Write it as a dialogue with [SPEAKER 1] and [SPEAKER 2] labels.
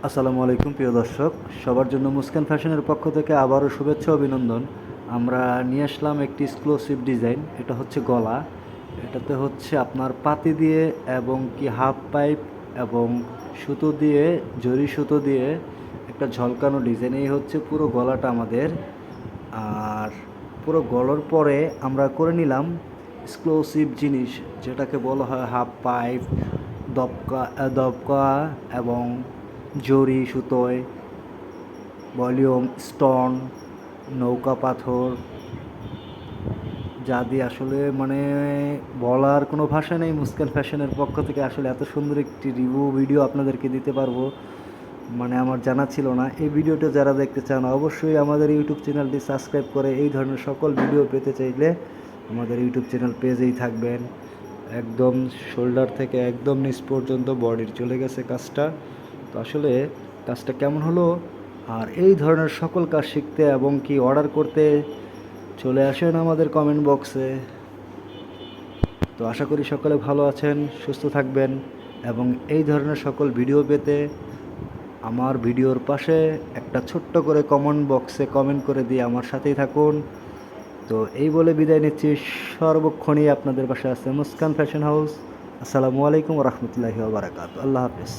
[SPEAKER 1] আসসালামু আলাইকুম প্রিয় দর্শক, সবার জন্য মুস্কান ফ্যাশনের পক্ষ থেকে আবারও শুভেচ্ছা অভিনন্দন। আমরা নিয়ে আসলাম একটি এক্সক্লুসিভ ডিজাইন। এটা হচ্ছে গলা। এটাতে হচ্ছে আপনার পাতি দিয়ে এবং কি হাফ পাইপ এবং সুতো দিয়ে, জরি সুতো দিয়ে একটা ঝলকানো ডিজাইন। এই হচ্ছে পুরো গলাটা আমাদের। আর পুরো গলার পরে আমরা করে নিলাম এক্সক্লুসিভ জিনিস, যেটাকে বলা হয় হাফ পাইপ, দবকা দবকা এবং জরি সুতোয়, ভলিউম স্টোন, নৌকা পাথর, যা দিয়ে আসলে মানে বলার কোনো ভাষা নেই। মুস্কান ফ্যাশনের পক্ষ থেকে আসলে এত সুন্দর একটি রিভিউ ভিডিও আপনাদেরকে দিতে পারবো মানে আমার জানা ছিল না। এই ভিডিওটা যারা দেখতে চান অবশ্যই আমাদের ইউটিউব চ্যানেলটি সাবস্ক্রাইব করে এই ধরনের সকল ভিডিও পেতে চাইলে আমাদের ইউটিউব চ্যানেল পেজেই থাকবেন। একদম শোল্ডার থেকে একদম নিচ পর্যন্ত বডির চলে গেছে কাজটা। তো আসলে কাজটা কেমন হলো, আর এই ধরনের সকল কাজ শিখতে এবং কি অর্ডার করতে চলে আসেন আমাদের কমেন্ট বক্সে। তো আশা করি সকলে ভালো আছেন, সুস্থ থাকবেন এবং এই ধরনের সকল ভিডিও পেতে আমার ভিডিওর পাশে একটা ছোট্ট করে কমেন্ট বক্সে কমেন্ট করে দিয়ে আমার সাথেই থাকুন। তো এই বলে বিদায় নিচ্ছি। সর্বক্ষণই আপনাদের পাশে আছে মুস্কান ফ্যাশন হাউস। আসসালামু আলাইকুম রহমতুল্লাহি ওয়া বারাকাতুহু। আল্লাহ হাফেজ।